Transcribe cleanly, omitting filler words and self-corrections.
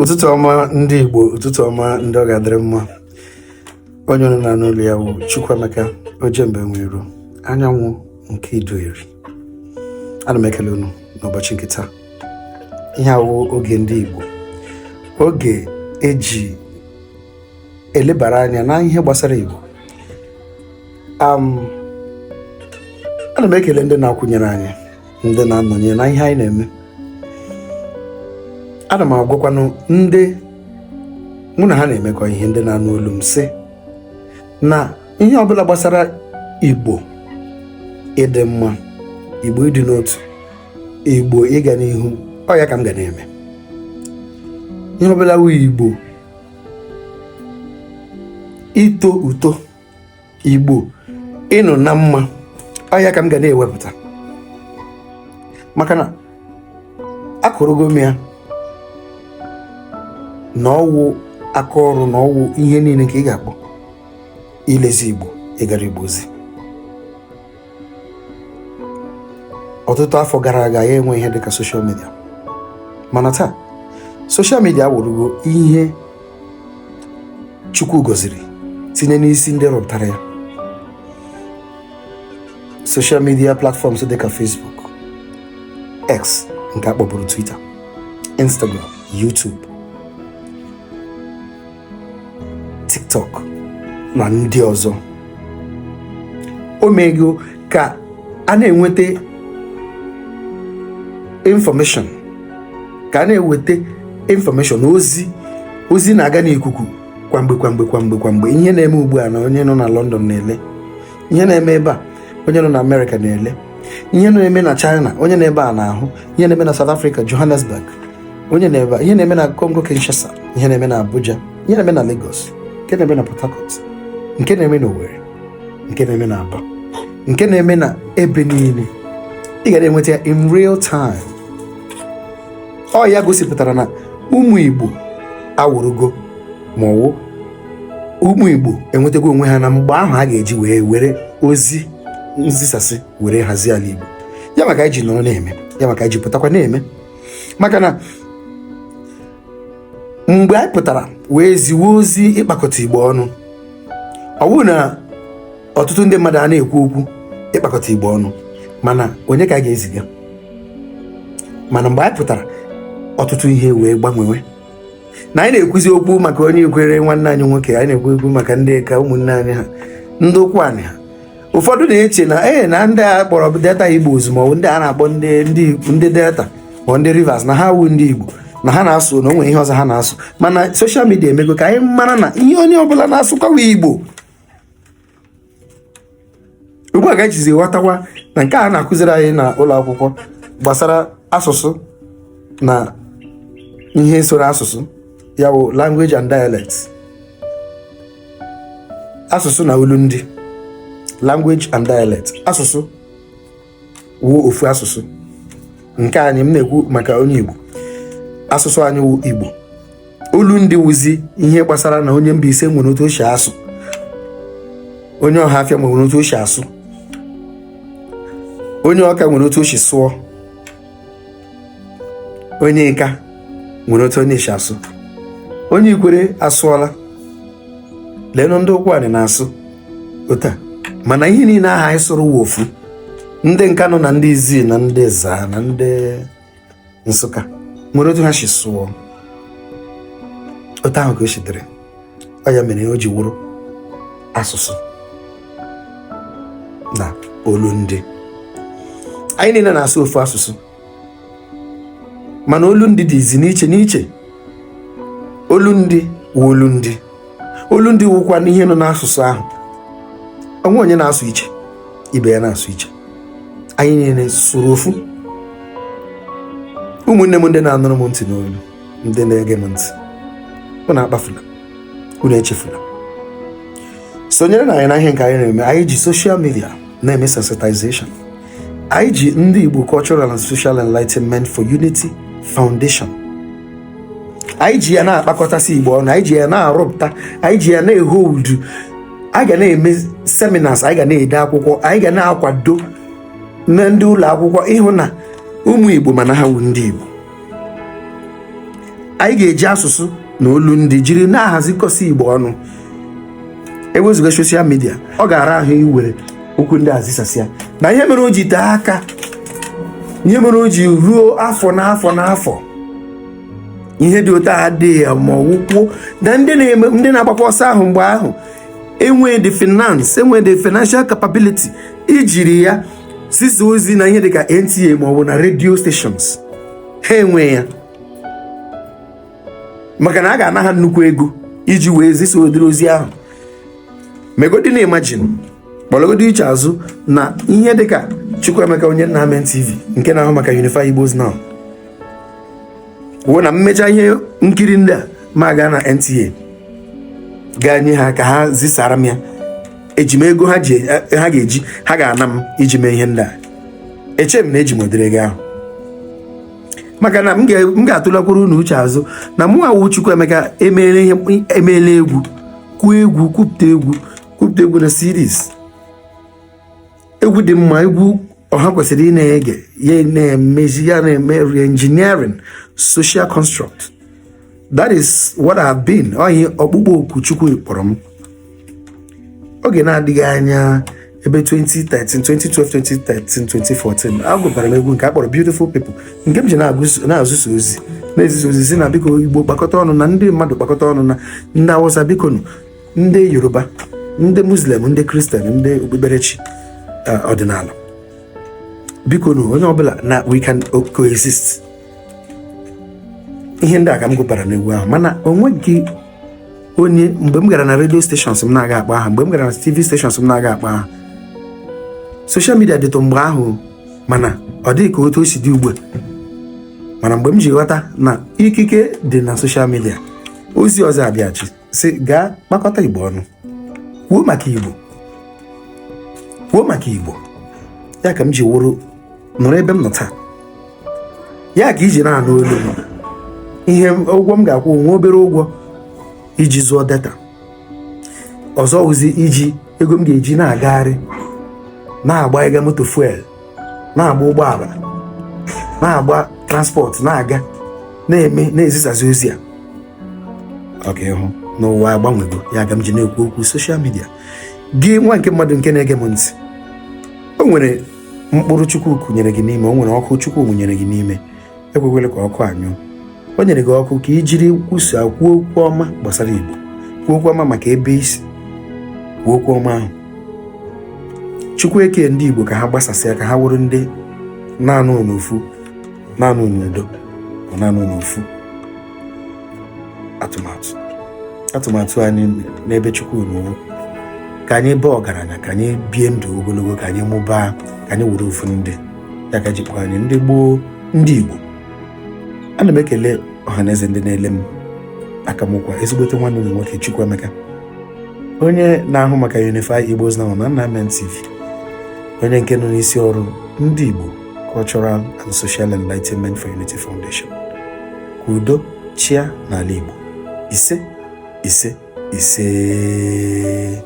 Ụtụtụ ọma ndị Igbo, ụtụtụ ọma ndị ọ ga-adịrị mma. Onye ọrụ na n'ụlọ ya wụ Chukwuemeka Ojembe Nwiru, anyanwụ nke Idoeri. Ana m ekele unu n'ụbọchị nke taa. Ihe awụ oge ndị Igbo, oge eji elebara anya na ihe gbasara Igbo. Ana m ekele ndị na-akwụnyere anyị, ndị na-anọnyere na ihe anyị na-eme. Ana m agwakwanụ ndị mụ na ha na-emekọ ihe, ndị na-anụ olu m, sị na ihe ọbụla gbasara Igbo ịdị mma, Igbo ịdị n'otu, Igbo ịga n'ihu, ọ ya ka m ga na-eme. Ihe ọbụla wụ Igbo ito uto, Igbo ịnọ na mma, ọ ya ka m ga na-ewepụta. Maka na akụrụgo m ya na ọwụ aka ọrụ, na ọwụ ihe niile ka ị ga-akpọ ilezi Igbo ịgara Igbo ozi. Ọtụtụ afọ gara aga ya enwe ihe dịka soshal midia, mana taa soshal midia awụrụgo ihe Chukwu gọziri tinye n'isi ndị rụpụtara ya. Soshal midia platfọms dịka Facebook, X nke akpọburu Twitter, Instagram, YouTube, TikTok na ndị ọzọ, o mego ka a na-enweta information, ka a na-eweta information, ozi na-aga n'ikuku kwamgbe. Ihe na-eme ugbu a na onye nọ na London na-ele, ihe na-eme ebe a onye nọ na America na-ele, ihe na-eme na China onye na-ebe a na-ahụ, ihe na-eme na South Africa, Johannesburg onye na-ebe a, ihe na-eme na Congo Kinshasa, ihe na-eme na Abuja, ihe na-eme na Lagos, nke na-eme na Port Harcourt, nke na-eme na Owerri, nke na-eme na Aba, nke na-eme na ebe niile. Ị ga na-enweta ya in real time. Ọ ya gosipụtara na ụmụ Igbo awụrụgo, ma ọwụ ụmụ Igbo enwetago onwe ha na mgbe ahụ ha ga-eji were ozi nzisasị were hazie ala Igbo. Ya maka anyị ji nọrọ na-eme, ya maka anyị ji pụtakwa na-eme. Maka na mgbe anyị pụtara wee ziwe ozi ịkpakọta Igbo ọnụ, ọ bụrụ na ọtụtụ ndị mmadụ a na-ekwu okwu ịkpakọta Igbo ọnụ, mana onye ka a ga-eziga? Mana mgbe anyị pụtara, ọtụtụ ihe wee gbanwewe. Na anyị na-ekwuzi okwu maka onye ikwere nwanne anyị nwoke, anyị na-ekwu okwu maka ndị ka ụmụnne anyị ha, ndị okwu anyị ha. Ụfọdụ na-eche na na ndị a kpọrọ Delta Igbo ozugbo, ndị a na-akpọ ndị Delta ma ndị Rivers, na ha wụ ndị Igbo, na ha na-asụ, na o nwere ihe ọzọ ha na-asụ. Mana soshal midia emego ka anyị mara na ihe onye ọbụla na-asụkwa Igbo. Ugbu a ga-ejizi ghọtawa na nke a na-akụziri anyị na ụlọ akwụkwọ gbasara asụsụ na ihe soro asụsụ, ya bụ language and dialects. Asụsụ na olu ndị, language and dialect. Asụsụ wụ ofu asụsụ nke anyị, m na-ekwu maka onye Igbo. Asụsụ anyị wụ Igbo. Olu ndị wụzi ihe gbasara na onye Mbaise nwere otu o si asụ, onye Ọhafịa nwere otu o si asụ, onye Ọka nwere otu o si sụọ, onye Nka nwere otu onye si asụ, onye Ikwere asụọla. Leenụ ndị okwu anyị na-asụ otu. Mana ihe niile aha anyị sụrụ wụ ofu. Ndị Nka nọ na ndị Izii na ndị Ezza na ndị Nsụka nwere otu ha si sụọ, otu ahụ ka o si dịrị. Ọ ya mere o ji wụrụ asụsụ na olu ndị. Anyị niile na-asụ ofu asụsụ, mana olu ndị dịzi n'iche n'iche. Olu ndị wụ olu ndị, olu ndị wụkwa n'ihe nọ n'asụsụ ahụ. Onwe onye na-asụ iche, ibe ya na-asụ iche. Anyị niile sụrụ ofu. Ụmụnne m ndị na-anụrụ m ntị n'olu, ndị na-ege m ntị, unu akpafula, unu echefula. Sonyere na anyị na ihe nke anyị na-eme. Anyị ji soshal midia na-eme sensitization. Anyị ji ndị Igbo Cultural and Social Enlightenment for Unity Foundation. Anyị ji ya na-akpakọtasị Igbo ọnụ, anyị ji ya na-arụpụta, anyị ji ya na-eholdu. Anyị ga na-eme seminars, anyị ga na-ede akwụkwọ, anyị ga na-akwado na ndị ụlọ akwụkwọ ịhụ na ụmụ Igbo mana ha wụ ndị Igbo. anyị ga-eji asụsụ na olu ndị jiri na-ahazikọsị Igbo ọnụ. Ewezụga soshal midia, ọ ga-ara ahụ iwere okwu ndị azisasịa na ihe mere o ji tee aka, ihe mere o ji ruo afọ na afọ na afọ. Ihe dị otu adịghị ya ma ọwụkwuo na ndị na-agbakwa ọsọ ahụ mgbe ahụ enwe the finance, enwe the financial capability ijiri ya zisa ozi na ihe dịka NTA ma ọ bụ na radio stations. Ha enwe ya maka na a ga-ana ha nnukwu ego iji wee zisa ụdịrị ozi ahụ. Megodi na imagine kpọlọgodi iche azụ na ihe dịka Chukwuemeka onye na-ame TV nke na-ahụ maka Unify Igbos Now wụ na mmecha ihe nkiri ndị a ma gaa na NTA gaa nye ha ka ha zisara m ya, eji m ego ha ga-eji ha ga-ana m iji mee ihe ndị a. Eche m na eji m odere gị ahụ maka na m ga-atụlakwuru unu uche azụ na mụ awụ Chukwuemeka emeela egwu, kwuo egwu, kwupụta egwu na series. Egwu dị mma, egwu ọha kwesịrị ị na-ege ya, na-emezi ya, na-eme re-engineering social construct. That is what I have been. Ohi ọkpụkpọ oku Chukwu kpọrọ m oge na-adịghị anya ebe 2013, 2012, 2013, 2014 agụbara m egwu nke a kpọrọ Beautiful People, nke m ji na-azụsa ozi na-ezisa ozi si na biko Igbo kpakọta ọnụ, na ndị mmadụ kpakọta ọnụ, na ndị Hausa biko, ndị Yoruba, ndị Muslim, ndị Christian, ndị okpukperechi ọdịnala biko onye ọbụla na we can coexist. Ihe ndị a ka m gụpara n'egwu ahụ, mana onweghị onye mgbe m gara na radio stations m na-aga akpa aha, mgbe m gara na TV stations m na-aga akpa aha. Social media dịtụ mgbe ahụ mana ọ dịghị ka otu o si dị ugbu a. Mana mgbe m ji ghọta na ikike dị na social media, ozi ọzọ abịachi si gaa kpakọta Igbo ọnụ, kwuo maka Igbo. Ya ka m ji wụrụ nọrọ ebe m nọ taa, ya ka iji na-anụ olu m. Ihe ụgwọ m ga-akwụ nwa obere ụgwọ iji zụọ data, ọzọ ozi iji ego m ga-eji na-agagharị, na-agba ịga moto fuel, na-agba ụgbọala, na-agba transport, na-aga na-ezisazi ozi a. Ọ ga-ịhụ n'ụwa agbanwego, ya ga m ji na-ekwu okwu social media. Gị nwa nke mmadụ nke na-ege m ntị, o nwere mkpụrụ Chukwu kụnyere gị n'ime, o nwere ọkụ Chukwu mụnyere gị n'ime. Ekwekwele ka ọkụ anyụ. O nyere gị ọkụ ka i jiri kwusa kwuo okwu ọma gbasara Igbo, kwuo okwu ọma maka ebe isi, kwuo okwu ọma ahụ. Chukwu eke ndị Igbo ka ha gbasasịa, ka ha wụrụ ndị naanụ n'ofu, naanụ n'udo, naanụ n'ofu. Atụmatụ anyị n'ebe Chukwu nọ ka anyị baa ọgaranya, ka anyị bie ndụ ogologo, ka anyị mụbaa, ka anyị were ofu ndị. Ya ka jikwa anyị ndị gboo, ndị Igbo. Ana m ekele ọhaneze ndị na-ele m aka m kwa ezigbote nwanne m nwoke Chukwuemeka, onye na-ahụ maka Unify Igbos Now na Nnamdi TV, onye nke nọ n'isi ọrụ ndị Igbo Cultural and Social Enlightenment for Unity Foundation. Ka udo chia n'ala Igbo. Ise.